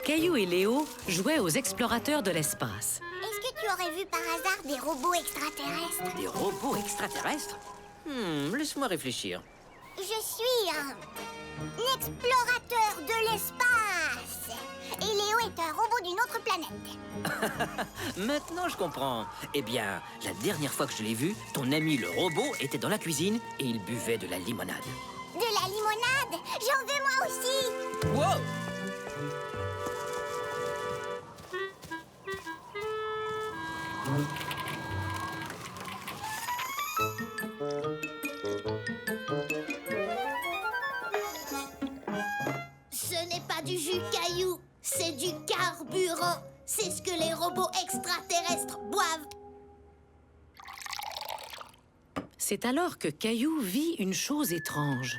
Caillou et Léo jouaient aux explorateurs de l'espace. Est-ce que tu aurais vu par hasard des robots extraterrestres? Des robots extraterrestres? Laisse-moi réfléchir. Je suis un explorateur de l'espace. Et Léo est un robot d'une autre planète. Maintenant, je comprends. Eh bien, la dernière fois que je l'ai vu, ton ami le robot était dans la cuisine et il buvait de la limonade. De la limonade? J'en veux moi aussi. Wow! Ce n'est pas du jus Caillou, c'est du carburant. C'est ce que les robots extraterrestres boivent. C'est alors que Caillou vit une chose étrange.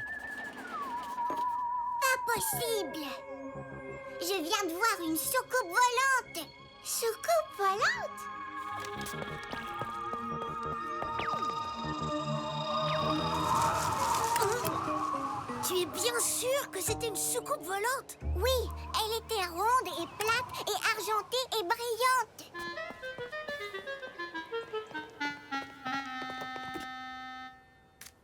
Pas possible. Je viens de voir une soucoupe volante. Soucoupe volante? Tu es bien sûr que c'était une soucoupe volante? Oui, elle était ronde et plate et argentée et brillante.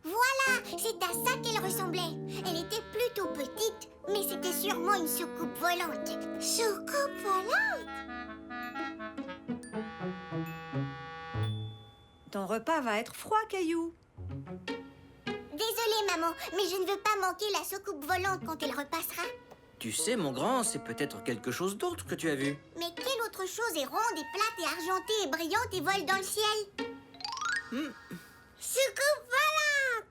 Voilà, c'est à ça qu'elle ressemblait. Elle était plutôt petite, mais c'était sûrement une soucoupe volante. Soucoupe volante? Ton repas va être froid, Caillou. Désolée, maman, mais je ne veux pas manquer la soucoupe volante quand elle repassera. Tu sais, mon grand, c'est peut-être quelque chose d'autre que tu as vu. Mais quelle autre chose est ronde et plate et argentée et brillante et vole dans le ciel? Soucoupe volante!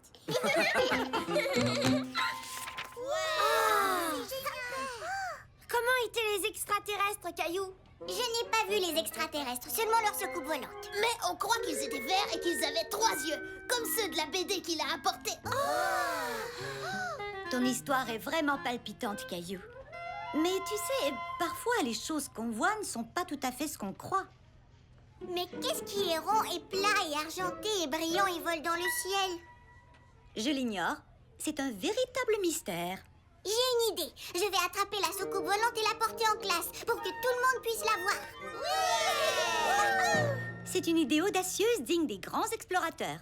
Comment étaient les extraterrestres, Caillou? Je n'ai pas vu les extraterrestres, seulement leur soucoupe volante. Mais on croit qu'ils étaient verts et qu'ils avaient 3 yeux, comme ceux de la BD qu'il a apportée. Ton histoire est vraiment palpitante, Caillou. Mais tu sais, parfois les choses qu'on voit ne sont pas tout à fait ce qu'on croit. Mais qu'est-ce qui est rond et plat et argenté et brillant et vole dans le ciel? Je l'ignore. C'est un véritable mystère. J'ai une idée. Je vais attraper la soucoupe volante et la porter en classe pour que tout le monde puisse la voir. C'est une idée audacieuse digne des grands explorateurs.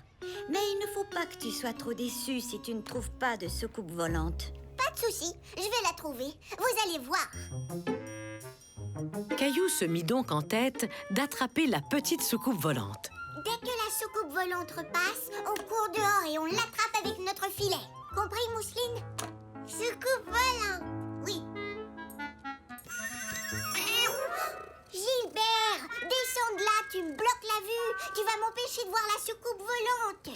Mais il ne faut pas que tu sois trop déçu si tu ne trouves pas de soucoupe volante. Pas de souci, je vais la trouver. Vous allez voir. Caillou se mit donc en tête d'attraper la petite soucoupe volante. Dès que la soucoupe volante repasse, on court dehors et on l'attrape avec notre filet. Compris, Mousseline? Soucoupe volante, oui. Gilbert, descends de là, tu me bloques la vue. Tu vas m'empêcher de voir la soucoupe volante.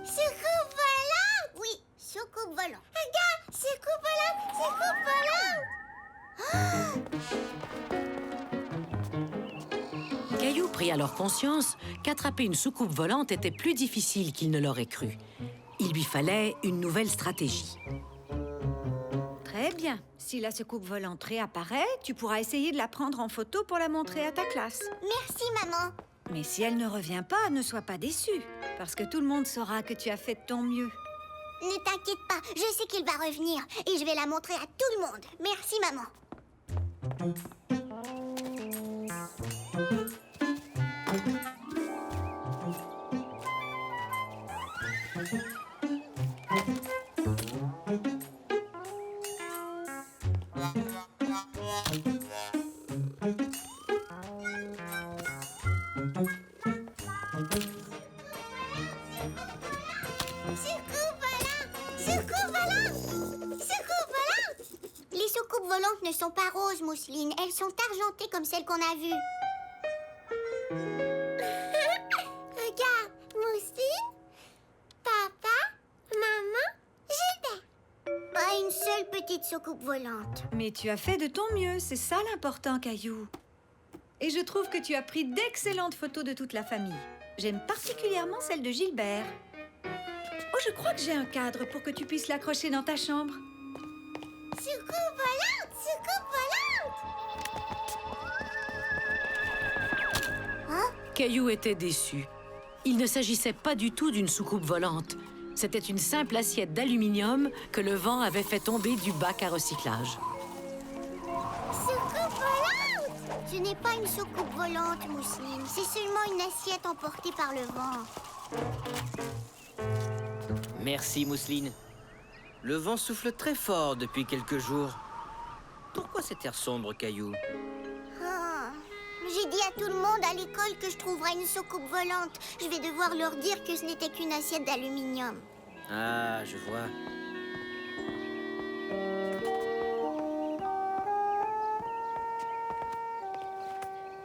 Soucoupe volante? Oui, soucoupe volante. Regarde, soucoupe volante, soucoupe volante. Caillou prit alors conscience qu'attraper une soucoupe volante était plus difficile qu'il ne l'aurait cru. Il lui fallait une nouvelle stratégie. Très bien. Si la soucoupe volante réapparaît, tu pourras essayer de la prendre en photo pour la montrer à ta classe. Merci, maman. Mais si elle ne revient pas, ne sois pas déçu, parce que tout le monde saura que tu as fait de ton mieux. Ne t'inquiète pas, je sais qu'il va revenir et je vais la montrer à tout le monde. Merci, maman. Les soucoupes volantes ne sont pas roses, Mousseline. Elles sont argentées comme celles qu'on a vues. Regarde, Mousseline, papa, maman, Gilbert. Pas une seule petite soucoupe volante. Mais tu as fait de ton mieux, c'est ça l'important, Caillou. Et je trouve que tu as pris d'excellentes photos de toute la famille. J'aime particulièrement celle de Gilbert. Oh, je crois que j'ai un cadre pour que tu puisses l'accrocher dans ta chambre. Soucoupe volante, soucoupe volante. Caillou était déçu. Il ne s'agissait pas du tout d'une soucoupe volante. C'était une simple assiette d'aluminium que le vent avait fait tomber du bac à recyclage. Soucoupe volante! Ce n'est pas une soucoupe volante, Mousseline. C'est seulement une assiette emportée par le vent. Merci, Mousseline. Le vent souffle très fort depuis quelques jours. Pourquoi cet air sombre, Caillou? Ah, j'ai dit à tout le monde à l'école que je trouverais une soucoupe volante. Je vais devoir leur dire que ce n'était qu'une assiette d'aluminium. Ah, je vois.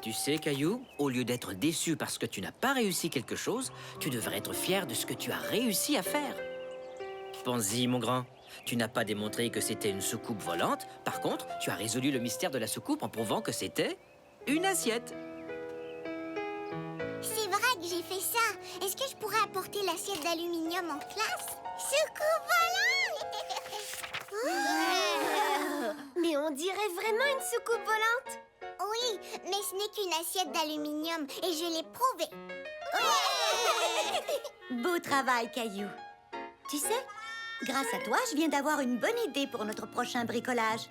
Tu sais, Caillou, au lieu d'être déçu parce que tu n'as pas réussi quelque chose, tu devrais être fier de ce que tu as réussi à faire. Pense-y, mon grand. Tu n'as pas démontré que c'était une soucoupe volante. Par contre, tu as résolu le mystère de la soucoupe en prouvant que c'était une assiette. C'est vrai que j'ai fait ça. Est-ce que je pourrais apporter l'assiette d'aluminium en classe? Soucoupe volante! Mais on dirait vraiment une soucoupe volante. Oui, mais ce n'est qu'une assiette d'aluminium et je l'ai prouvé. Beau travail, Caillou. Tu sais, grâce à toi, je viens d'avoir une bonne idée pour notre prochain bricolage.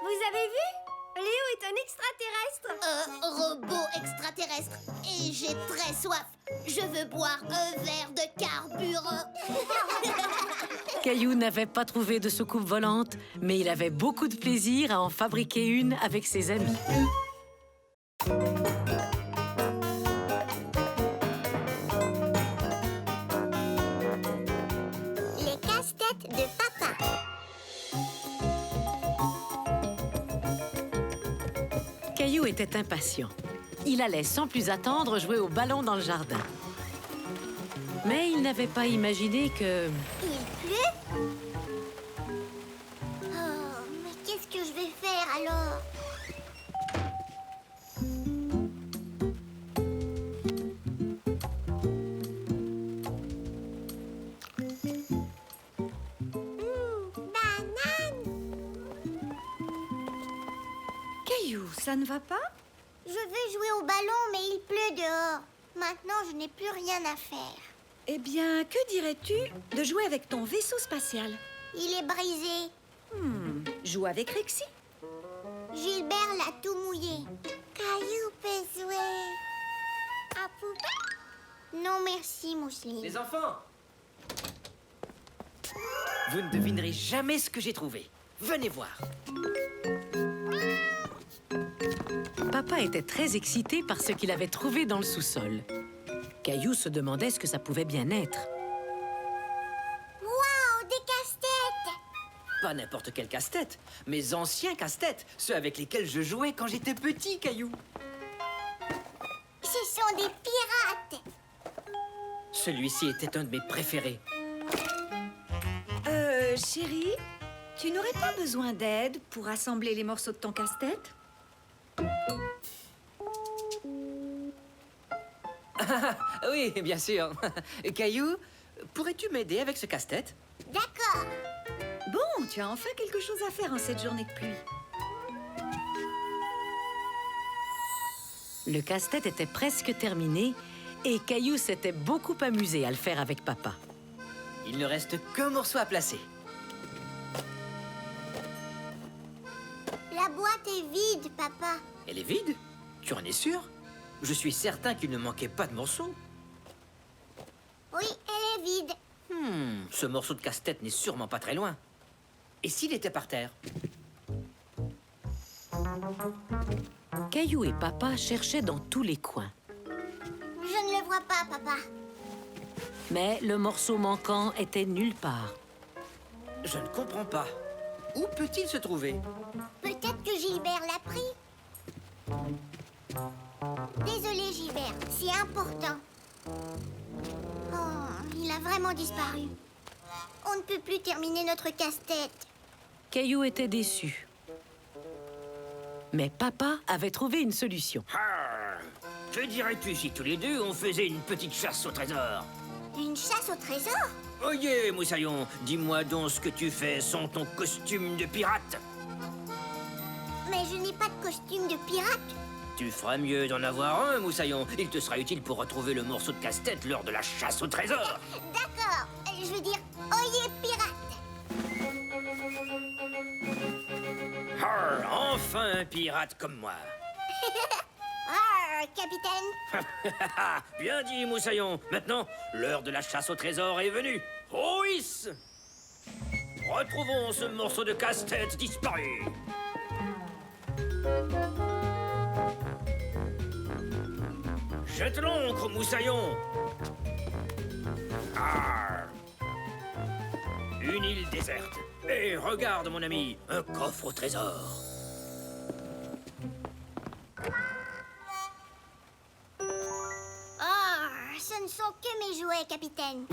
Vous avez vu? Léo est un extraterrestre. Robot extraterrestre. Et j'ai très soif. Je veux boire un verre de carburant. Caillou n'avait pas trouvé de soucoupe volante, mais il avait beaucoup de plaisir à en fabriquer une avec ses amis. Les casse-têtes de papa. Caillou était impatient. Il allait sans plus attendre jouer au ballon dans le jardin. Mais il n'avait pas imaginé que... Il pleut? Oh, mais qu'est-ce que je vais faire alors? Banane! Caillou, ça ne va pas? Je veux jouer au ballon, mais il pleut dehors. Maintenant, je n'ai plus rien à faire. Eh bien, que dirais-tu de jouer avec ton vaisseau spatial? Il est brisé. Joue avec Rexy. Gilbert l'a tout mouillé. Caillou peut jouer. À poupée? Non, merci, Mousseline. Les enfants! Vous ne devinerez jamais ce que j'ai trouvé. Venez voir. Papa était très excité par ce qu'il avait trouvé dans le sous-sol. Caillou se demandait ce que ça pouvait bien être. Waouh, des casse-têtes! Pas n'importe quel casse-tête, mes anciens casse-têtes, ceux avec lesquels je jouais quand j'étais petit, Caillou. Ce sont des pirates. Celui-ci était un de mes préférés. Chérie, tu n'aurais pas besoin d'aide pour assembler les morceaux de ton casse-tête? Oui, bien sûr. Caillou, pourrais-tu m'aider avec ce casse-tête? D'accord. Bon, tu as enfin quelque chose à faire en cette journée de pluie. Le casse-tête était presque terminé et Caillou s'était beaucoup amusé à le faire avec papa. Il ne reste qu'un morceau à placer. La boîte est vide, papa. Elle est vide? Tu en es sûr? Je suis certain qu'il ne manquait pas de morceaux. Oui, elle est vide. Ce morceau de casse-tête n'est sûrement pas très loin. Et s'il était par terre? Caillou et papa cherchaient dans tous les coins. Je ne le vois pas, papa. Mais le morceau manquant était nulle part. Je ne comprends pas. Où peut-il se trouver? Peut-être que Gilbert l'a pris. Désolé, Gilbert. C'est important. Oh, il a vraiment disparu. On ne peut plus terminer notre casse-tête. Caillou était déçu. Mais papa avait trouvé une solution. Ah, que dirais-tu si tous les deux on faisait une petite chasse au trésor? Une chasse au trésor? Oyez, Moussaillon, dis-moi donc ce que tu fais sans ton costume de pirate. Mais je n'ai pas de costume de pirate. Tu feras mieux d'en avoir un, Moussaillon. Il te sera utile pour retrouver le morceau de casse-tête lors de la chasse au trésor. D'accord, je veux dire, oyez pirate. Arr, enfin un pirate comme moi. Ah, capitaine. Bien dit, Moussaillon. Maintenant, l'heure de la chasse au trésor est venue. Oïs! Retrouvons ce morceau de casse-tête disparu. Jette l'encre, Moussaillon. Arr. Une île déserte. Et regarde, mon ami, un coffre au trésor. Ah, ce ne sont que mes jouets, capitaine.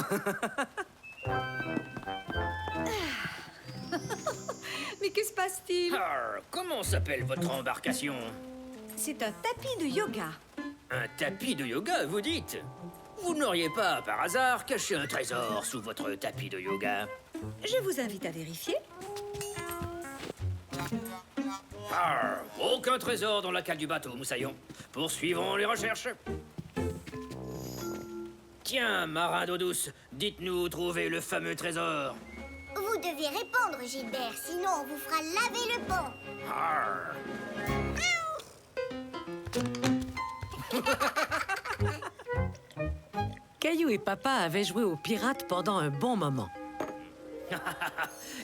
Mais que se passe-t-il? Arr, comment s'appelle votre embarcation? C'est un tapis de yoga. Un tapis de yoga, vous dites? Vous n'auriez pas, par hasard, caché un trésor sous votre tapis de yoga? Je vous invite à vérifier. Arr, aucun trésor dans la cale du bateau, Moussaillon. Poursuivons les recherches. Tiens, marin d'eau douce, dites-nous où trouver le fameux trésor. Vous devez répondre, Gilbert, sinon on vous fera laver le pont. Arr. Caillou et Papa avaient joué aux pirates pendant un bon moment.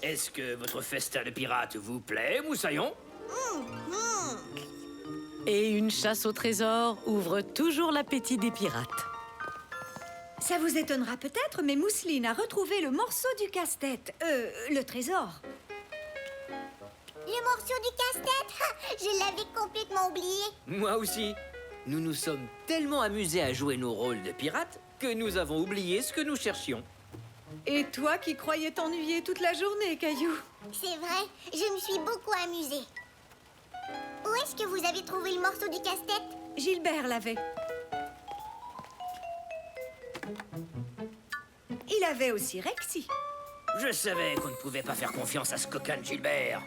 Est-ce que votre festin de pirates vous plaît, Moussaillon? Et une chasse au trésor ouvre toujours l'appétit des pirates. Ça vous étonnera peut-être, mais Mousseline a retrouvé le morceau du casse-tête. Le trésor. Le morceau du casse-tête, je l'avais complètement oublié. Moi aussi. Nous nous sommes tellement amusés à jouer nos rôles de pirates que nous avons oublié ce que nous cherchions. Et toi qui croyais t'ennuyer toute la journée, Caillou? C'est vrai, je me suis beaucoup amusée. Où est-ce que vous avez trouvé le morceau du casse-tête? Gilbert l'avait. Il avait aussi Rexy. Je savais qu'on ne pouvait pas faire confiance à ce coquin de Gilbert.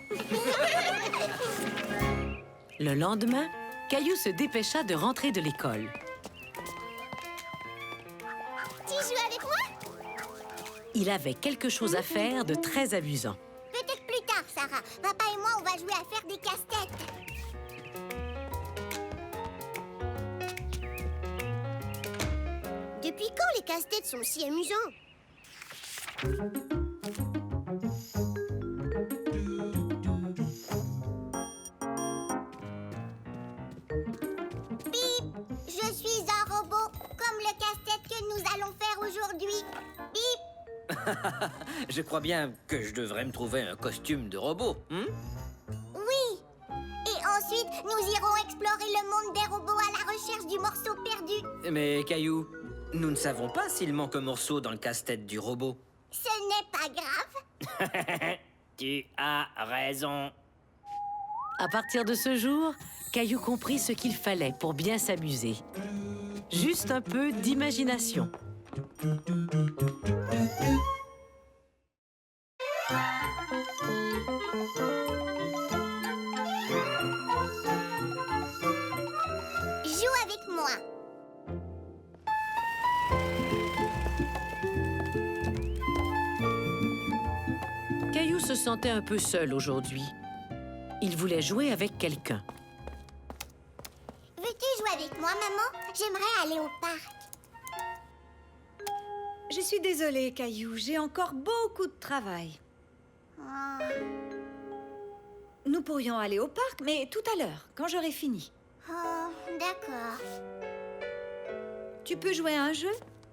Le lendemain, Caillou se dépêcha de rentrer de l'école. Tu joues avec moi? Il avait quelque chose à faire de très amusant. Peut-être plus tard, Sarah. Papa et moi, on va jouer à faire des casse-têtes. Depuis quand les casse-têtes sont si amusants? Bip! Je suis un robot, comme le casse-tête que nous allons faire aujourd'hui. Bip! Je crois bien que je devrais me trouver un costume de robot. Oui! Et ensuite, nous irons explorer le monde des robots à la recherche du morceau perdu. Mais Caillou, nous ne savons pas s'il manque un morceau dans le casse-tête du robot. Ce n'est pas grave. Tu as raison. À partir de ce jour, Caillou comprit ce qu'il fallait pour bien s'amuser. Juste un peu d'imagination. Joue avec moi. Caillou se sentait un peu seul aujourd'hui. Il voulait jouer avec quelqu'un. Veux-tu jouer avec moi, maman? J'aimerais aller au parc. Je suis désolée, Caillou. J'ai encore beaucoup de travail. Oh. Nous pourrions aller au parc, mais tout à l'heure, quand j'aurai fini. Oh, d'accord. Tu peux jouer à un jeu?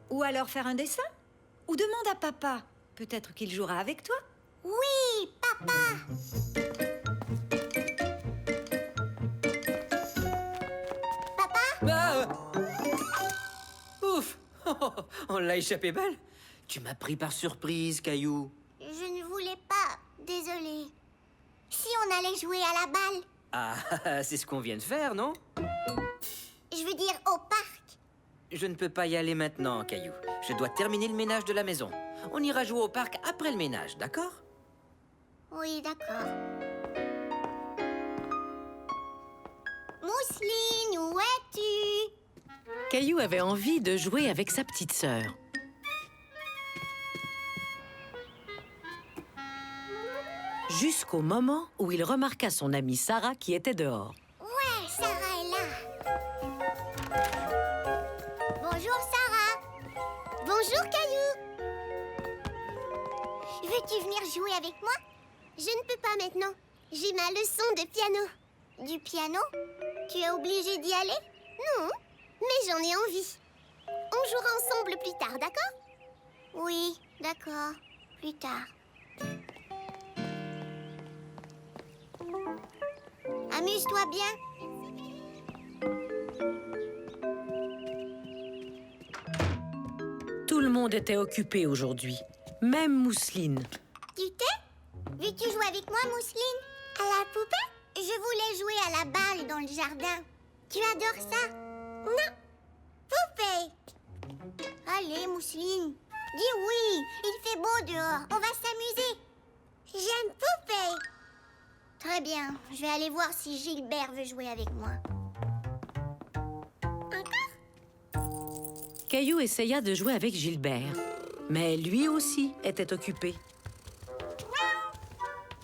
Ou alors faire un dessin? Ou demande à papa. Peut-être qu'il jouera avec toi. Oui, papa. Ah Ouf. On l'a échappé belle. Tu m'as pris par surprise, Caillou. Je ne voulais pas. Désolée. Si on allait jouer à la balle, Ah, c'est ce qu'on vient de faire, non? je veux dire au parc. Je ne peux pas y aller maintenant, Caillou. Je dois terminer le ménage de la maison. On ira jouer au parc après le ménage, d'accord? Oui, d'accord. Mousseline, où es-tu? Caillou avait envie de jouer avec sa petite sœur. Jusqu'au moment où il remarqua son amie Sarah qui était dehors. Ouais, Sarah est là. Bonjour, Sarah. Bonjour, Caillou. Veux-tu venir jouer avec moi? Je ne peux pas maintenant. J'ai ma leçon de piano. Du piano? Tu es obligé d'y aller? Non, mais j'en ai envie. On jouera ensemble plus tard, d'accord? Oui, d'accord. Plus tard. Amuse-toi bien. Tout le monde était occupé aujourd'hui, même Mousseline. Tu t'es? Veux-tu jouer avec moi, Mousseline? À la poupée? Je voulais jouer à la balle dans le jardin. Tu adores ça? Non. Poupée! Allez, Mousseline. Dis oui. Il fait beau dehors. On va s'amuser. J'aime poupée. Très bien. Je vais aller voir si Gilbert veut jouer avec moi. Caillou essaya de jouer avec Gilbert, mais lui aussi était occupé.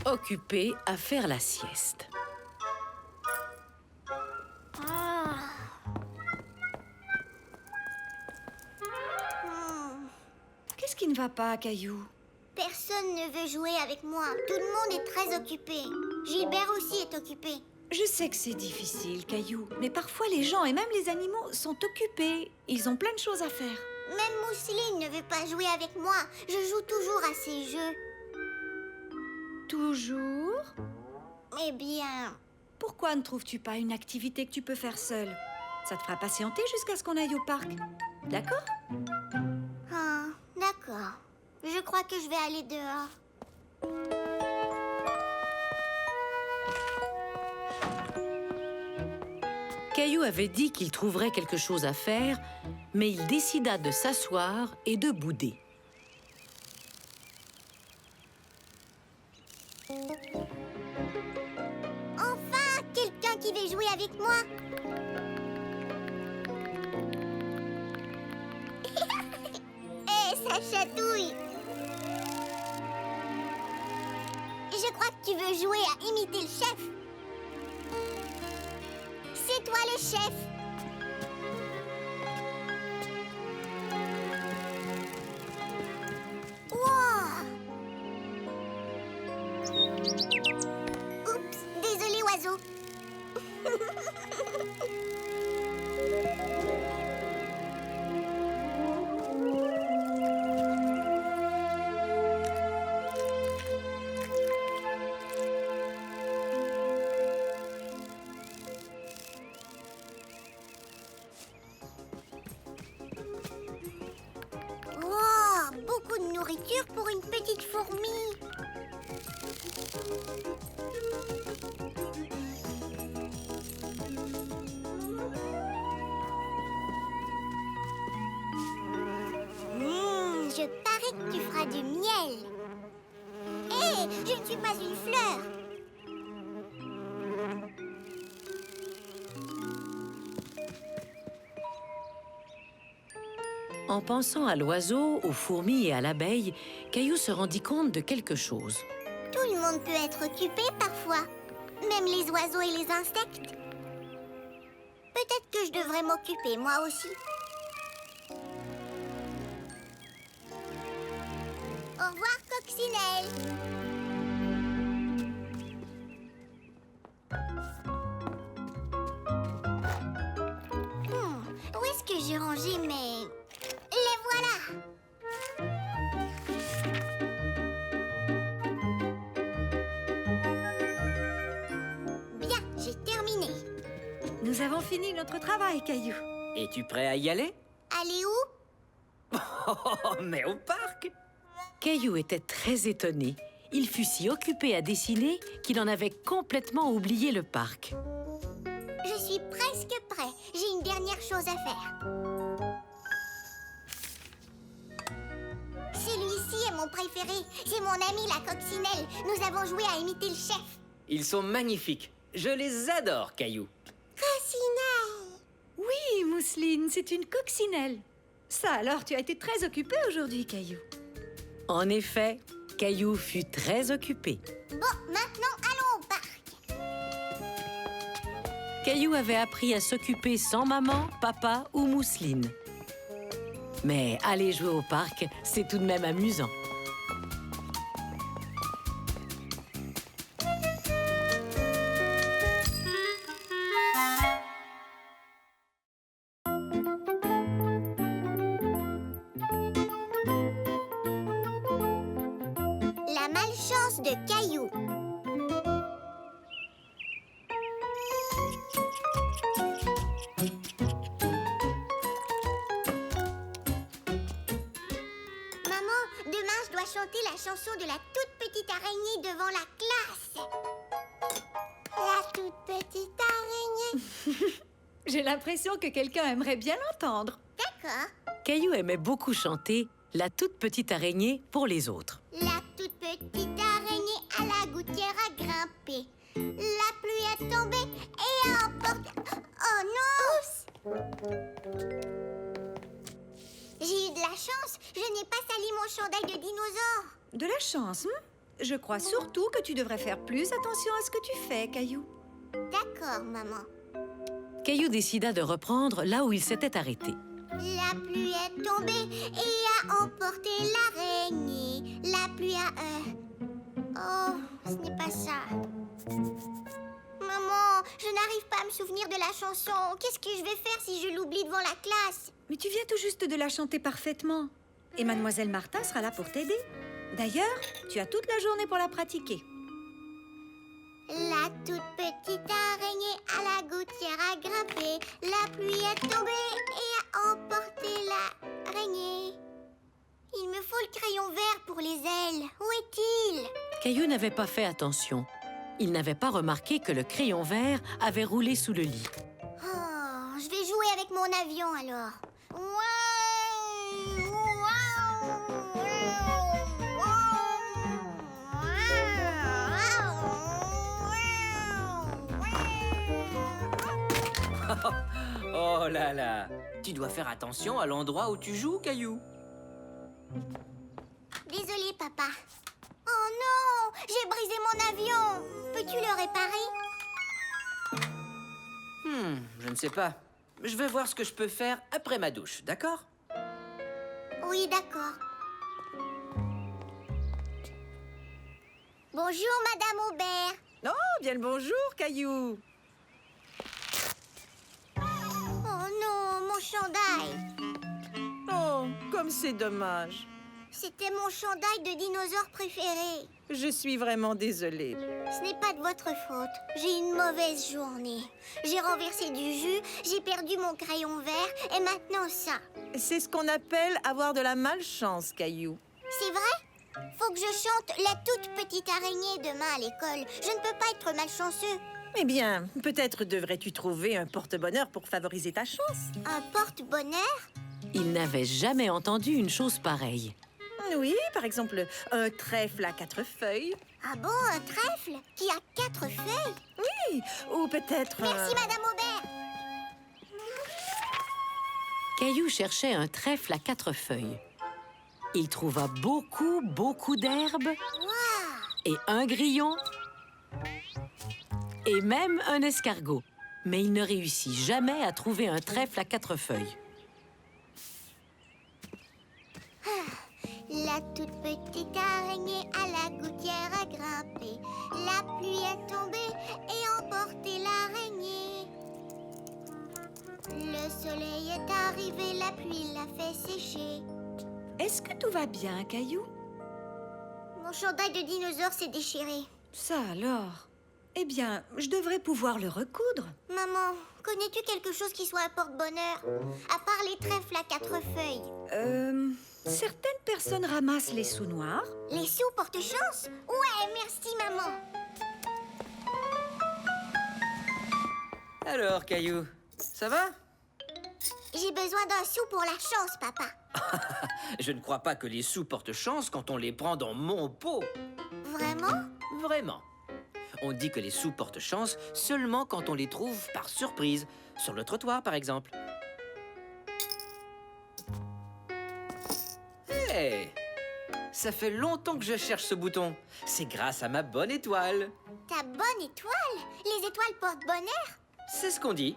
Occupé à faire la sieste. Qu'est-ce qui ne va pas, Caillou? Personne ne veut jouer avec moi. Tout le monde est très occupé. Gilbert aussi est occupé. Je sais que c'est difficile, Caillou, mais parfois les gens et même les animaux sont occupés. Ils ont plein de choses à faire. Même Mousseline ne veut pas jouer avec moi. Je joue toujours à ces jeux. Toujours? Eh bien, Pourquoi ne trouves-tu pas une activité que tu peux faire seule? Ça te fera patienter jusqu'à ce qu'on aille au parc. D'accord? d'accord. Je crois que je vais aller dehors. Caillou avait dit qu'il trouverait quelque chose à faire, mais il décida de s'asseoir et de bouder. Enfin, quelqu'un qui veut jouer avec moi. Ça chatouille. Je crois que tu veux jouer à imiter le chef. C'est toi le chef. Wow. Oups, désolé oiseau. Beaucoup de nourriture pour une petite fourmi. Je parie que tu feras du miel. Hé, je ne suis pas une fleur. En pensant à l'oiseau, aux fourmis et à l'abeille, Caillou se rendit compte de quelque chose. Tout le monde peut être occupé parfois, même les oiseaux et les insectes. Peut-être que je devrais m'occuper moi aussi. Au revoir, Coccinelle. Où est-ce que j'ai rangé mes... Les voilà. Bien, j'ai terminé. Nous avons fini notre travail, Caillou. Es-tu prêt à y aller? Allez où? Oh, mais au parc! Caillou était très étonné. Il fut si occupé à dessiner qu'il en avait complètement oublié le parc. Je suis presque prêt. J'ai une dernière chose à faire. Celui-ci est mon préféré. C'est mon ami la coccinelle. Nous avons joué à imiter le chef. Ils sont magnifiques. Je les adore, Caillou. mousseline, c'est une coccinelle. Ça alors, tu as été très occupé aujourd'hui, Caillou. En effet, Caillou fut très occupé. Bon, maintenant, allons au parc. Caillou avait appris à s'occuper sans maman, papa ou mousseline. Mais aller jouer au parc, c'est tout de même amusant. La malchance de Caillou. Maman, demain je dois chanter la chanson de la toute petite araignée devant la classe. La toute petite araignée. J'ai l'impression que quelqu'un aimerait bien l'entendre. D'accord. Caillou aimait beaucoup chanter La toute petite araignée pour les autres. La toute petite araignée à la gouttière a grimpé. La pluie est tombée et a emporté... Oh non! J'ai eu de la chance. Je n'ai pas sali mon chandail de dinosaure. De la chance, Je crois surtout que tu devrais faire plus attention à ce que tu fais, Caillou. D'accord, maman. Caillou décida de reprendre là où il s'était arrêté. La pluie est tombée et a emporté l'araignée. La pluie a... Oh, ce n'est pas ça. Maman, je n'arrive pas à me souvenir de la chanson. Qu'est-ce que je vais faire si je l'oublie devant la classe? Mais tu viens tout juste de la chanter parfaitement. Et Mademoiselle Martin sera là pour t'aider. D'ailleurs, tu as toute la journée pour la pratiquer. La toute petite araignée à la gouttière a grimpé. La pluie est tombée et a emporté l'araignée. Il me faut le crayon vert pour les ailes. Où est-il? Caillou n'avait pas fait attention. Il n'avait pas remarqué que le crayon vert avait roulé sous le lit. Oh, je vais jouer avec mon avion alors. Oh là là! Tu dois faire attention à l'endroit où tu joues, Caillou. Désolée, papa. Oh non, j'ai brisé mon avion. Peux-tu le réparer? Je ne sais pas. Je vais voir ce que je peux faire après ma douche, d'accord? Oui, d'accord. Bonjour, Madame Aubert. Oh, bien le bonjour, Caillou. Oh non, mon chandail. Oh, comme c'est dommage. C'était mon chandail de dinosaure préféré. Je suis vraiment désolée. Ce n'est pas de votre faute. J'ai une mauvaise journée. J'ai renversé du jus, j'ai perdu mon crayon vert et maintenant ça. C'est ce qu'on appelle avoir de la malchance, Caillou. C'est vrai? Faut que je chante la toute petite araignée demain à l'école. Je ne peux pas être malchanceux. Eh bien, peut-être devrais-tu trouver un porte-bonheur pour favoriser ta chance. Un porte-bonheur? Il n'avait jamais entendu une chose pareille. Oui, par exemple, un trèfle à 4 feuilles. Ah bon, un trèfle qui a 4 feuilles? Oui, ou peut-être... Merci, Madame Aubert. Caillou cherchait un trèfle à 4 feuilles. Il trouva beaucoup d'herbes Waouh! et un grillon et même un escargot. Mais il ne réussit jamais à trouver un trèfle à 4 feuilles. La toute petite araignée à la gouttière a grimpé. La pluie est tombée et emporté l'araignée. Le soleil est arrivé, la pluie l'a fait sécher. Est-ce que tout va bien, Caillou? Mon chandail de dinosaure s'est déchiré. Ça alors? Eh bien, je devrais pouvoir le recoudre. Maman, connais-tu quelque chose qui soit un porte-bonheur? À part les trèfles à 4 feuilles. Certaines personnes ramassent les sous noirs. Les sous porte-chance? Ouais, merci, maman. Alors, Caillou, ça va? J'ai besoin d'un sou pour la chance, papa. Je ne crois pas que les sous portent chance quand on les prend dans mon pot. Vraiment? Vraiment. On dit que les sous portent chance seulement quand on les trouve par surprise, sur le trottoir par exemple. Hé! Ça fait longtemps que je cherche ce bouton. C'est grâce à ma bonne étoile. Ta bonne étoile? Les étoiles portent bonheur? C'est ce qu'on dit.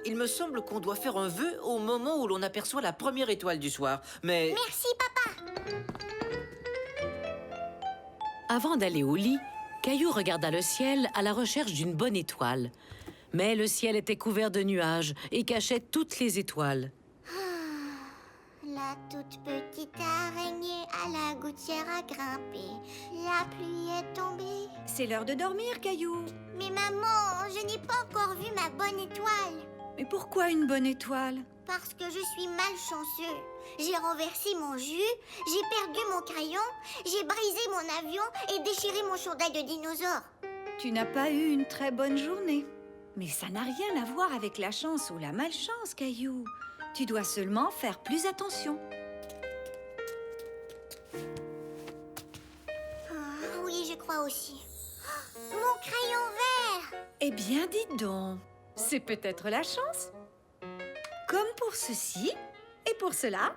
Il me semble qu'on doit faire un vœu au moment où l'on aperçoit la première étoile du soir. Mais... Merci, papa. Avant d'aller au lit, Caillou regarda le ciel à la recherche d'une bonne étoile. Mais le ciel était couvert de nuages et cachait toutes les étoiles. La toute petite araignée à la gouttière a grimpé. La pluie est tombée. C'est l'heure de dormir, Caillou. Mais maman, je n'ai pas encore vu ma bonne étoile. Mais pourquoi une bonne étoile? Parce que je suis malchanceux. J'ai renversé mon jus, j'ai perdu mon crayon, j'ai brisé mon avion et déchiré mon chandail de dinosaure. Tu n'as pas eu une très bonne journée. Mais ça n'a rien à voir avec la chance ou la malchance, Caillou. Tu dois seulement faire plus attention. Ah, oui, je crois aussi. Oh, mon crayon vert! Eh bien, dis donc, c'est peut-être la chance. Comme pour ceci et pour cela.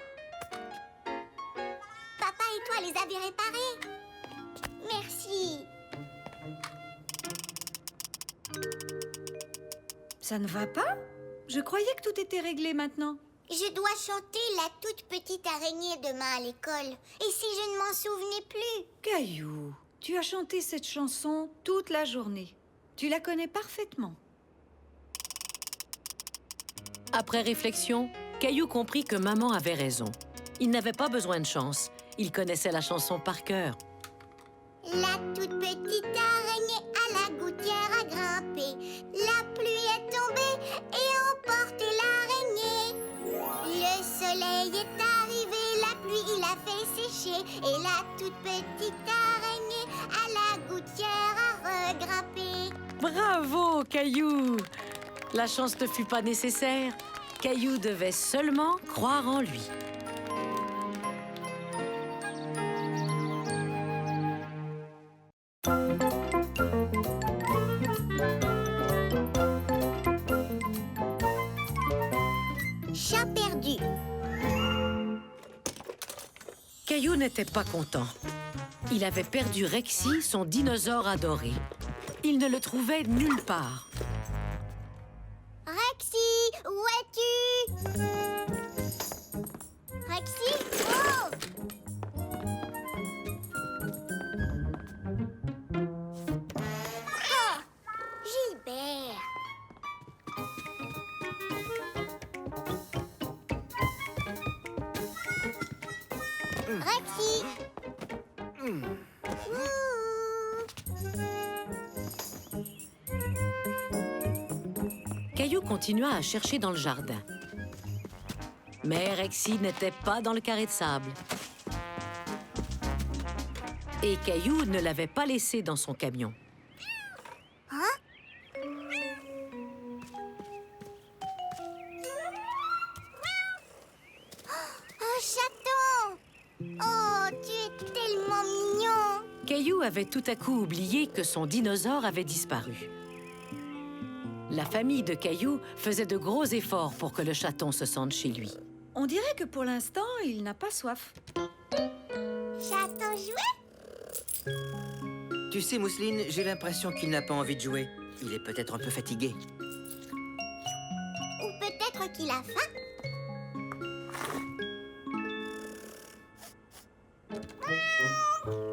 Papa et toi les avez réparés. Merci. Ça ne va pas? Je croyais que tout était réglé maintenant. Je dois chanter la toute petite araignée demain à l'école. Et si je ne m'en souvenais plus? Caillou, tu as chanté cette chanson toute la journée. Tu la connais parfaitement. Après réflexion, Caillou comprit que maman avait raison. Il n'avait pas besoin de chance. Il connaissait la chanson par cœur. La toute petite araignée à la gouttière a grimpé. La pluie est tombée et emporté l'araignée. Le soleil est arrivé, la pluie il a fait sécher. Et la toute petite araignée à la gouttière a regrimpé. Bravo, Caillou! La chance ne fut pas nécessaire. Caillou devait seulement croire en lui. Chat perdu. Caillou n'était pas content. Il avait perdu Rexy, son dinosaure adoré. Il ne le trouvait nulle part. Rexy, où es-tu? Rexy? Oh! Oh! Gilbert! Rexy! Ouh. Caillou continua à chercher dans le jardin. Mais Rexy n'était pas dans le carré de sable. Et Caillou ne l'avait pas laissé dans son camion. Un chaton! Oh, tu es tellement mignon! Caillou avait tout à coup oublié que son dinosaure avait disparu. La famille de Caillou faisait de gros efforts pour que le chaton se sente chez lui. On dirait que pour l'instant, il n'a pas soif. Chaton jouet? Tu sais, Mousseline, j'ai l'impression qu'il n'a pas envie de jouer. Il est peut-être un peu fatigué. Ou peut-être qu'il a faim?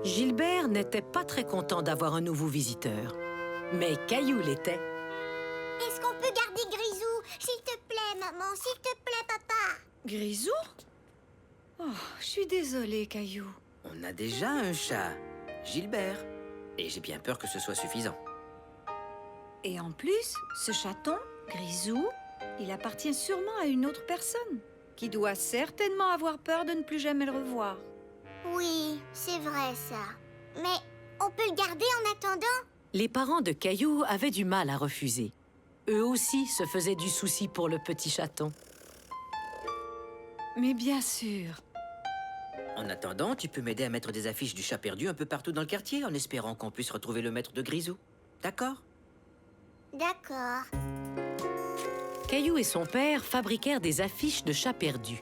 Gilbert n'était pas très content d'avoir un nouveau visiteur. Mais Caillou l'était. Est-ce qu'on peut garder Grisou? S'il te plaît, maman, s'il te plaît, papa. Grisou? Oh, je suis désolée, Caillou. On a déjà un chat, Gilbert. Et j'ai bien peur que ce soit suffisant. Et en plus, ce chaton, Grisou, il appartient sûrement à une autre personne, qui doit certainement avoir peur de ne plus jamais le revoir. Oui, c'est vrai ça. Mais on peut le garder en attendant? Les parents de Caillou avaient du mal à refuser. Eux aussi se faisaient du souci pour le petit chaton. Mais bien sûr. En attendant, tu peux m'aider à mettre des affiches du chat perdu un peu partout dans le quartier, en espérant qu'on puisse retrouver le maître de Grisou. D'accord? D'accord. Caillou et son père fabriquèrent des affiches de chats perdus.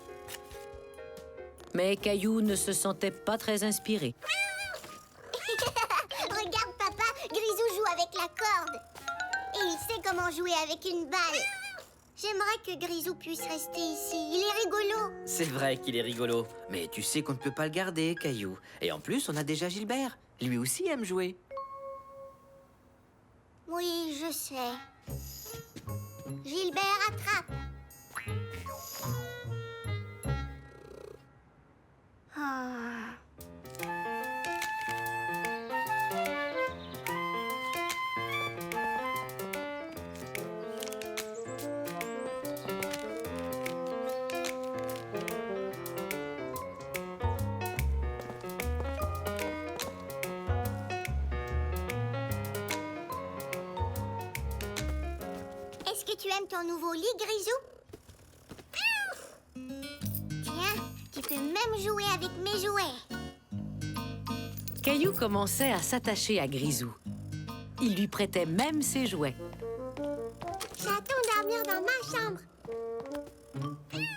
Mais Caillou ne se sentait pas très inspiré. Regarde, papa, Grisou joue avec la corde. Et il sait comment jouer avec une balle. J'aimerais que Grisou puisse rester ici. Il est rigolo. C'est vrai qu'il est rigolo, mais tu sais qu'on ne peut pas le garder, Caillou. Et en plus, on a déjà Gilbert. Lui aussi aime jouer. Oui, je sais. Gilbert, attrape. Ah. Est-ce que tu aimes ton nouveau lit, Grisou? Tiens, tu peux même jouer avec mes jouets. Caillou commençait à s'attacher à Grisou. Il lui prêtait même ses jouets. J'attends dormir dans ma chambre.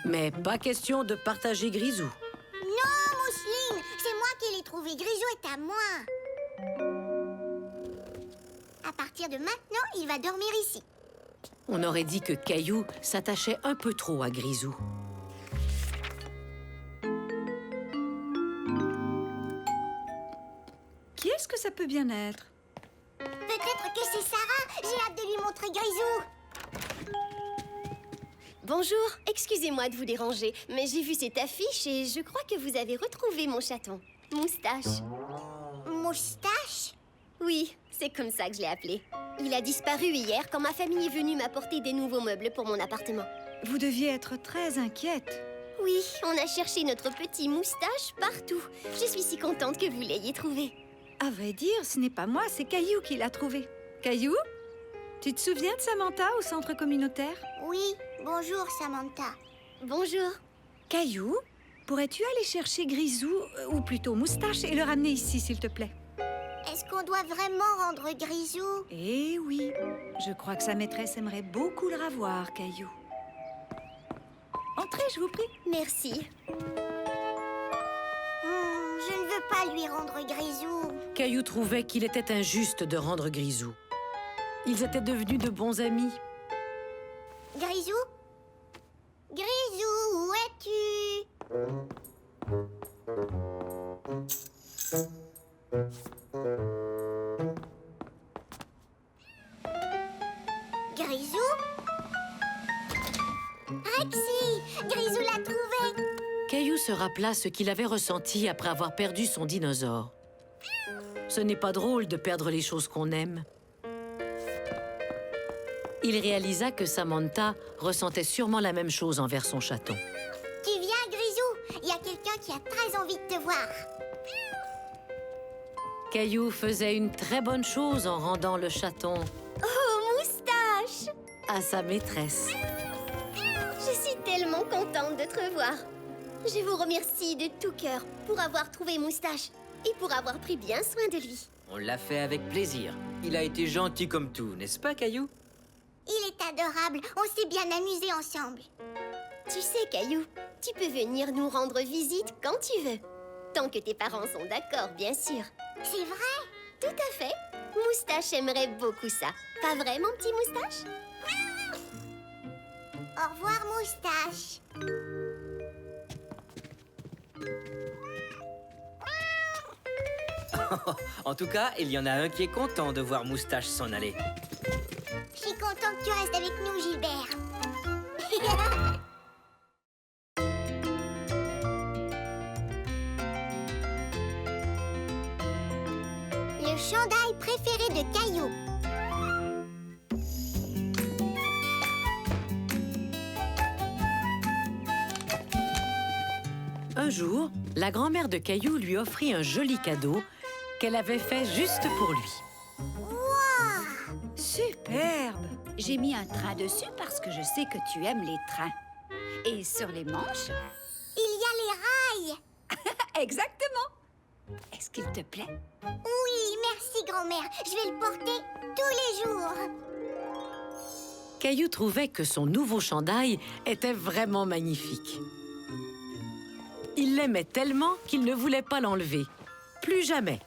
Mais pas question de partager Grisou. Non, Mousseline, c'est moi qui l'ai trouvé. Grisou est à moi. À partir de maintenant, il va dormir ici. On aurait dit que Caillou s'attachait un peu trop à Grisou. Qui est-ce que ça peut bien être? Peut-être que c'est Sarah. J'ai hâte de lui montrer Grisou. Bonjour, excusez-moi de vous déranger, mais j'ai vu cette affiche et je crois que vous avez retrouvé mon chaton. Moustache. Moustache? Oui, c'est comme ça que je l'ai appelé. Il a disparu hier quand ma famille est venue m'apporter des nouveaux meubles pour mon appartement. Vous deviez être très inquiète. Oui, on a cherché notre petit Moustache partout. Je suis si contente que vous l'ayez trouvé. À vrai dire, ce n'est pas moi, c'est Caillou qui l'a trouvé. Caillou, tu te souviens de Samantha au centre communautaire? Oui, bonjour, Samantha. Bonjour. Caillou, pourrais-tu aller chercher Grisou, ou plutôt Moustache, et le ramener ici, s'il te plaît? Est-ce qu'on doit vraiment rendre Grisou? Eh oui, je crois que sa maîtresse aimerait beaucoup le revoir, Caillou. Entrez, je vous prie. Merci. Je ne veux pas lui rendre Grisou. Caillou trouvait qu'il était injuste de rendre Grisou. Ils étaient devenus de bons amis. Grisou? Grisou, où es-tu? Grisou? Rexy! Grisou l'a trouvé! Caillou se rappela ce qu'il avait ressenti après avoir perdu son dinosaure. Ce n'est pas drôle de perdre les choses qu'on aime. Il réalisa que Samantha ressentait sûrement la même chose envers son chaton. Tu viens, Grisou? Il y a quelqu'un qui a très envie de te voir. Caillou faisait une très bonne chose en rendant le chaton Oh, Moustache! à sa maîtresse. Je suis tellement contente de te revoir. Je vous remercie de tout cœur pour avoir trouvé Moustache et pour avoir pris bien soin de lui. On l'a fait avec plaisir. Il a été gentil comme tout, n'est-ce pas, Caillou? Il est adorable. On s'est bien amusés ensemble. Tu sais, Caillou, tu peux venir nous rendre visite quand tu veux. Tant que tes parents sont d'accord, bien sûr. C'est vrai? Tout à fait. Moustache aimerait beaucoup ça. Pas vrai, mon petit Moustache? Au revoir, Moustache. En tout cas, il y en a un qui est content de voir Moustache s'en aller. Je suis contente que tu restes avec nous, Gilbert. Le chandail préféré de Caillou. Un jour, la grand-mère de Caillou lui offrit un joli cadeau qu'elle avait fait juste pour lui. Superbe! J'ai mis un train dessus parce que je sais que tu aimes les trains. Et sur les manches, Il y a les rails. exactement. Est-ce qu'il te plaît? Oui, merci, grand-mère. Je vais le porter tous les jours. Caillou trouvait que son nouveau chandail était vraiment magnifique. Il l'aimait tellement qu'il ne voulait pas l'enlever. Plus jamais.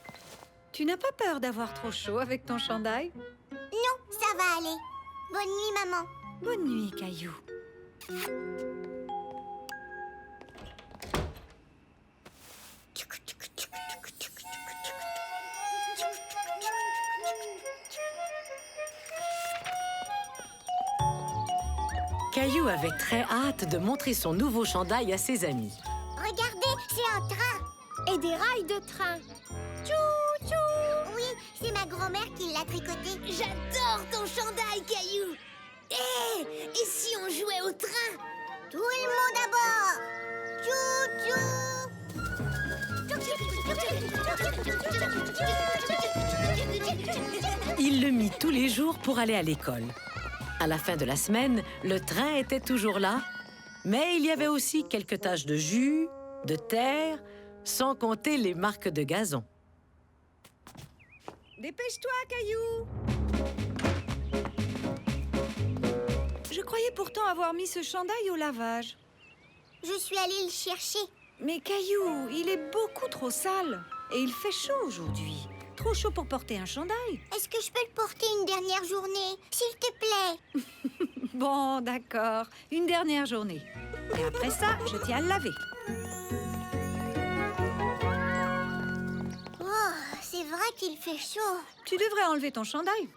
Tu n'as pas peur d'avoir trop chaud avec ton chandail? Non, ça va aller. Bonne nuit, maman. Bonne nuit, Caillou. Caillou avait très hâte de montrer son nouveau chandail à ses amis. Regardez, c'est un train. Et des rails de train. Tchou, tchou. Oui, c'est ma grand-mère qui l'a tricoté. J'adore ton chandail, Caillou. Et si on jouait au train? Tout le monde à bord. Tchou, tchou. Il le mit tous les jours pour aller à l'école. À la fin de la semaine, le train était toujours là, mais il y avait aussi quelques taches de jus, de terre, sans compter les marques de gazon. Dépêche-toi, Caillou! Je croyais pourtant avoir mis ce chandail au lavage. Je suis allée le chercher. Mais Caillou, il est beaucoup trop sale. Et il fait chaud aujourd'hui. Trop chaud pour porter un chandail. Est-ce que je peux le porter une dernière journée, s'il te plaît? Bon, d'accord. Une dernière journée. Et après ça, je tiens à le laver. Oh, c'est vrai qu'il fait chaud. Tu devrais enlever ton chandail.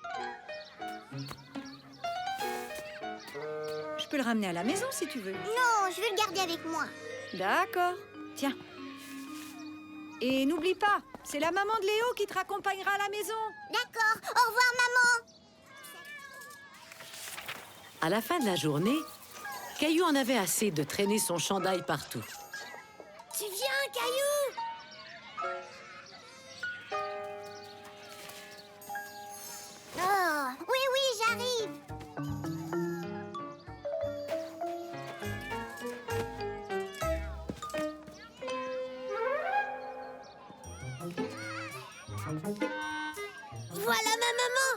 Je peux le ramener à la maison si tu veux. Non, je veux le garder avec moi. D'accord. Tiens. Et n'oublie pas, c'est la maman de Léo qui te raccompagnera à la maison. D'accord, au revoir, maman. À la fin de la journée, Caillou en avait assez de traîner son chandail partout. Tu viens, Caillou? Oh, oui, oui, j'arrive. Voilà ma maman.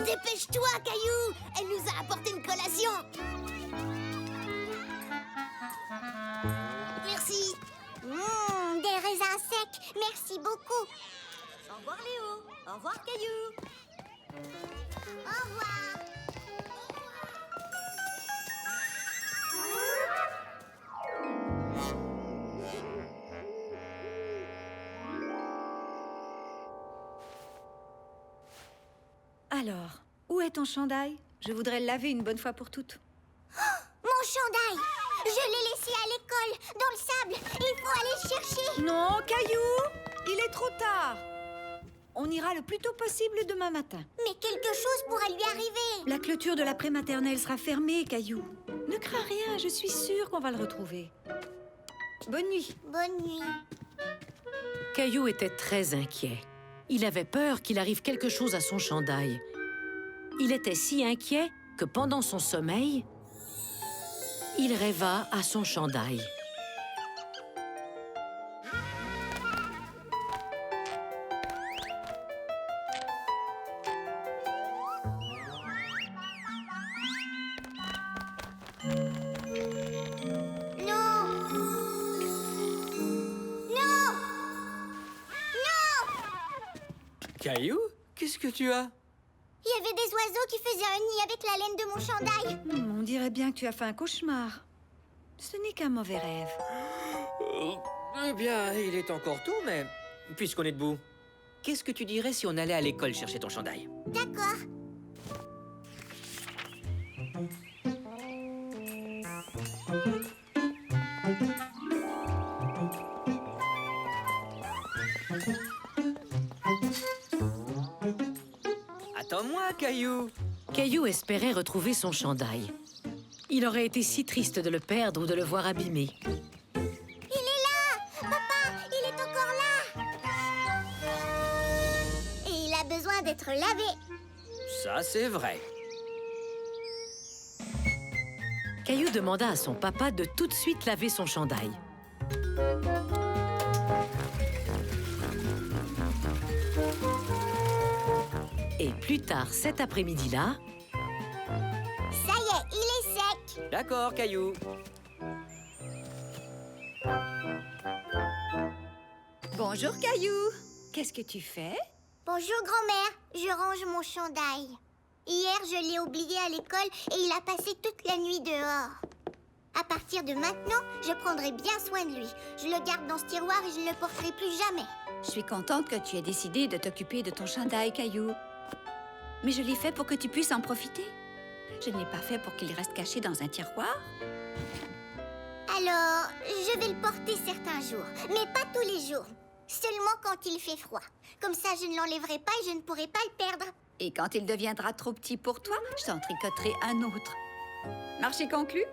Dépêche-toi, Caillou. Elle nous a apporté une collation. Merci. Des raisins secs. Merci beaucoup. Au revoir, Léo. Au revoir, Caillou. Au revoir. Alors, où est ton chandail? Je voudrais le laver une bonne fois pour toutes. Mon chandail. Je l'ai laissé à l'école, dans le sable. Il faut aller le chercher. Non, Caillou! Il est trop tard. On ira le plus tôt possible demain matin. Mais quelque chose pourrait lui arriver. La clôture de la prématernelle sera fermée, Caillou. Ne crains rien, je suis sûre qu'on va le retrouver. Bonne nuit. Bonne nuit. Caillou était très inquiet. Il avait peur qu'il arrive quelque chose à son chandail. Il était si inquiet que pendant son sommeil, il rêva à son chandail. Non. Non. Non. Caillou, qu'est-ce que tu as? Il y avait des oiseaux qui faisaient un nid avec la laine de mon chandail. On dirait bien que tu as fait un cauchemar. Ce n'est qu'un mauvais rêve. Eh bien, il est encore tôt, mais puisqu'on est debout, qu'est-ce que tu dirais si on allait à l'école chercher ton chandail? D'accord. Attends-moi, Caillou. Caillou espérait retrouver son chandail. Il aurait été si triste de le perdre ou de le voir abîmé. Il est là. Papa, il est encore là. Et il a besoin d'être lavé. Ça, c'est vrai. Caillou demanda à son papa de tout de suite laver son chandail. Et plus tard cet après-midi-là, Ça y est, il avec. D'accord, Caillou. Bonjour, Caillou. Qu'est-ce que tu fais? Bonjour, grand-mère. Je range mon chandail. Hier, je l'ai oublié à l'école et il a passé toute la nuit dehors. À partir de maintenant, je prendrai bien soin de lui. Je le garde dans ce tiroir et je ne le porterai plus jamais. Je suis contente que tu aies décidé de t'occuper de ton chandail, Caillou. Mais je l'ai fait pour que tu puisses en profiter. Je ne l'ai pas fait pour qu'il reste caché dans un tiroir. Alors, je vais le porter certains jours, mais pas tous les jours. Seulement quand il fait froid. Comme ça, je ne l'enlèverai pas et je ne pourrai pas le perdre. Et quand il deviendra trop petit pour toi, je t'en tricoterai un autre. Marché conclu?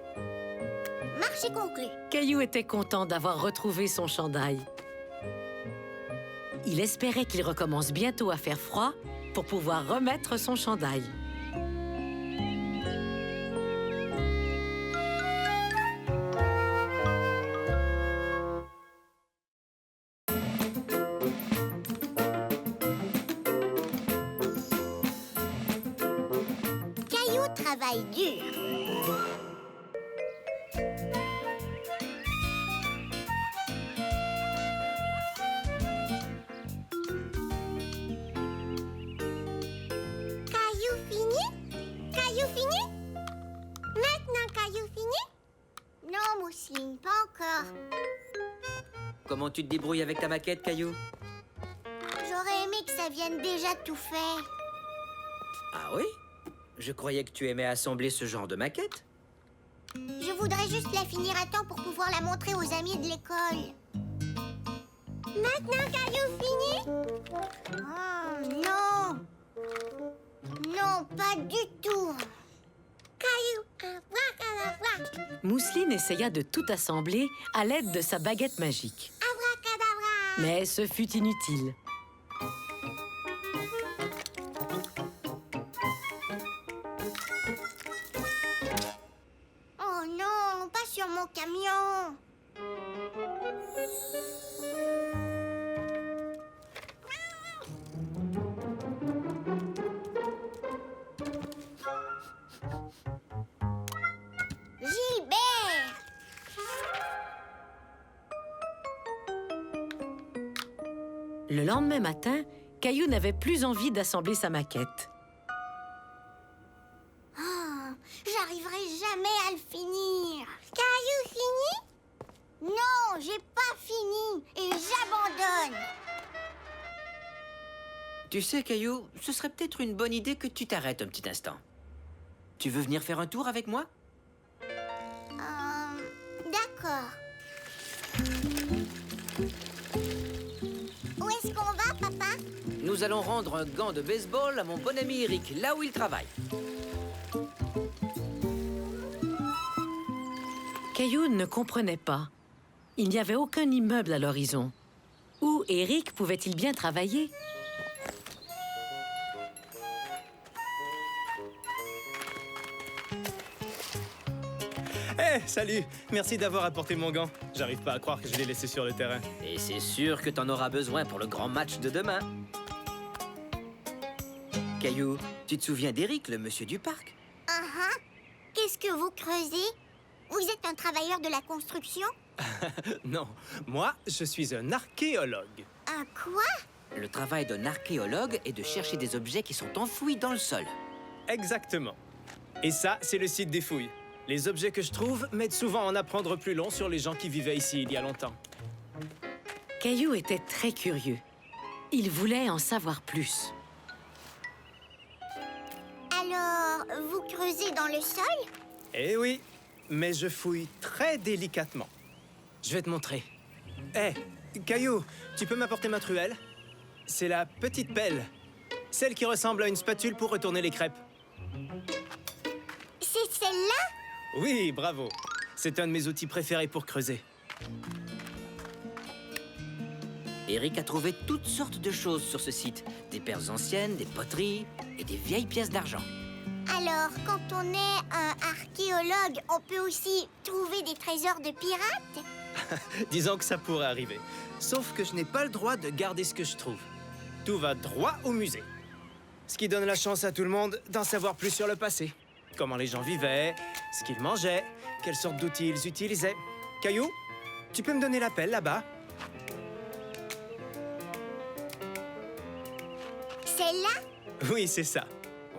Marché conclu. Caillou était content d'avoir retrouvé son chandail. Il espérait qu'il recommence bientôt à faire froid pour pouvoir remettre son chandail. Caillou travaille dur. Caillou fini? Caillou fini? Maintenant, Caillou fini? Non, Mousseline, pas encore. Comment tu te débrouilles avec ta maquette, Caillou? J'aurais aimé que ça vienne déjà tout fait. Ah oui? Je croyais que tu aimais assembler ce genre de maquette. Je voudrais juste la finir à temps pour pouvoir la montrer aux amis de l'école. Maintenant, Caillou fini? Oh, non! Non, pas du tout. Caillou, abracadabra, Mousseline essaya de tout assembler à l'aide de sa baguette magique. abracadabra. Mais ce fut inutile. Oh non, pas sur mon camion. Gilbert! Le lendemain matin, Caillou n'avait plus envie d'assembler sa maquette. Oh, j'arriverai jamais à le finir. Caillou fini? Non, j'ai pas fini et j'abandonne. Tu sais, Caillou, ce serait peut-être une bonne idée que tu t'arrêtes un petit instant. Tu veux venir faire un tour avec moi? D'accord. Où est-ce qu'on va, papa? Nous allons rendre un gant de baseball à mon bon ami Eric, là où il travaille. Caillou ne comprenait pas. Il n'y avait aucun immeuble à l'horizon. Où Eric pouvait-il bien travailler? Hé, salut! Merci d'avoir apporté mon gant. J'arrive pas à croire que je l'ai laissé sur le terrain. Et c'est sûr que t'en auras besoin pour le grand match de demain. Caillou, tu te souviens d'Eric, le monsieur du parc? Qu'est-ce que vous creusez? Vous êtes un travailleur de la construction? Non, moi, je suis un archéologue. Un quoi? Le travail d'un archéologue est de chercher des objets qui sont enfouis dans le sol. Exactement. Et ça, c'est le site des fouilles. Les objets que je trouve m'aident souvent à en apprendre plus long sur les gens qui vivaient ici il y a longtemps. Caillou était très curieux. Il voulait en savoir plus. Alors, vous creusez dans le sol? Eh oui, mais je fouille très délicatement. Je vais te montrer. Hé, Caillou, tu peux m'apporter ma truelle? C'est la petite pelle. Celle qui ressemble à une spatule pour retourner les crêpes. C'est celle-là? Oui, bravo. C'est un de mes outils préférés pour creuser. Eric a trouvé toutes sortes de choses sur ce site. Des paires anciennes, des poteries et des vieilles pièces d'argent. Alors, quand on est un archéologue, on peut aussi trouver des trésors de pirates? Disons que ça pourrait arriver. Sauf que je n'ai pas le droit de garder ce que je trouve. Tout va droit au musée. Ce qui donne la chance à tout le monde d'en savoir plus sur le passé. comment les gens vivaient, ce qu'ils mangeaient, quelles sortes d'outils ils utilisaient. Caillou, tu peux me donner la pelle là-bas? Celle-là? Oui, c'est ça.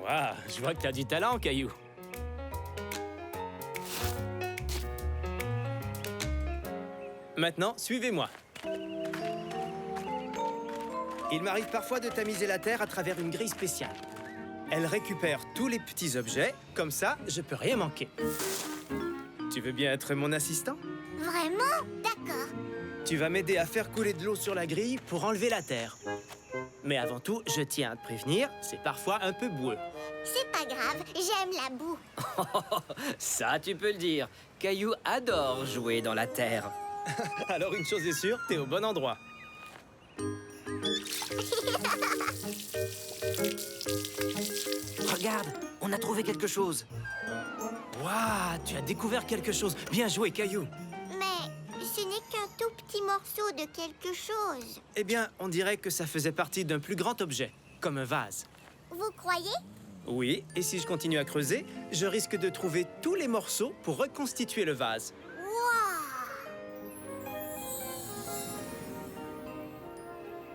Waouh, je vois que tu as du talent, Caillou. Maintenant, suivez-moi. Il m'arrive parfois de tamiser la terre à travers une grille spéciale. Elle récupère tous les petits objets, comme ça, je peux rien manquer. Tu veux bien être mon assistant? Vraiment? D'accord. Tu vas m'aider à faire couler de l'eau sur la grille pour enlever la terre. Mais avant tout, je tiens à te prévenir, c'est parfois un peu boueux. C'est pas grave, j'aime la boue. Ça, tu peux le dire. Caillou adore jouer dans la terre. Alors une chose est sûre, t'es au bon endroit. Regarde, on a trouvé quelque chose. Waouh, tu as découvert quelque chose. Bien joué, Caillou. Mais ce n'est qu'un tout petit morceau de quelque chose. Eh bien, on dirait que ça faisait partie d'un plus grand objet, comme un vase. Vous croyez? Oui, et si je continue à creuser, je risque de trouver tous les morceaux pour reconstituer le vase. Waouh!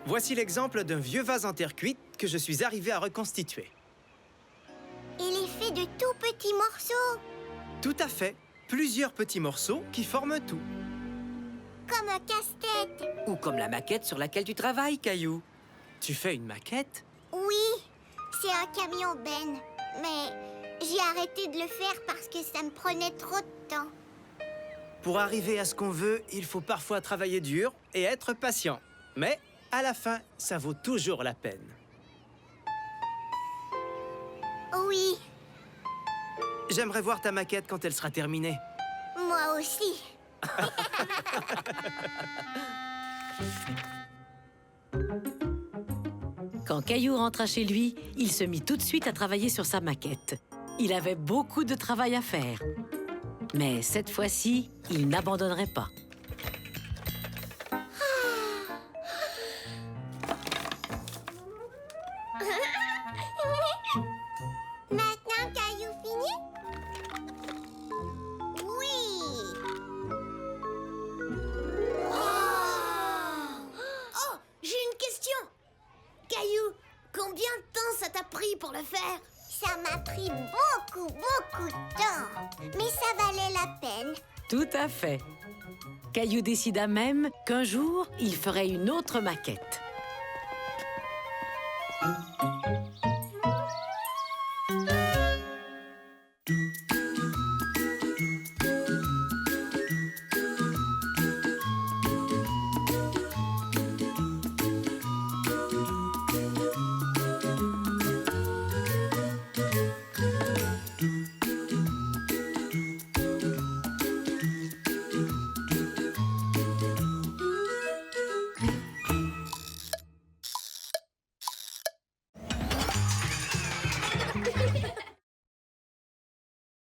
Voici l'exemple d'un vieux vase en terre cuite que je suis arrivé à reconstituer. Il est fait de tout petits morceaux, Tout à fait. Plusieurs petits morceaux qui forment tout. comme un casse-tête. Ou comme la maquette sur laquelle tu travailles, Caillou. Tu fais une maquette? Oui, c'est un camion Ben. Mais j'ai arrêté de le faire parce que ça me prenait trop de temps. Pour arriver à ce qu'on veut, il faut parfois travailler dur et être patient. Mais à la fin, ça vaut toujours la peine. Oui, J'aimerais voir ta maquette quand elle sera terminée. moi aussi. Quand Caillou rentra chez lui, il se mit tout de suite à travailler sur sa maquette. Il avait beaucoup de travail à faire. Mais cette fois-ci, il n'abandonnerait pas. Maintenant, Caillou fini? Oui. Oh, j'ai une question. Caillou, combien de temps ça t'a pris pour le faire? Ça m'a pris beaucoup de temps. Mais ça valait la peine. Tout à fait. Caillou décida même qu'un jour, il ferait une autre maquette.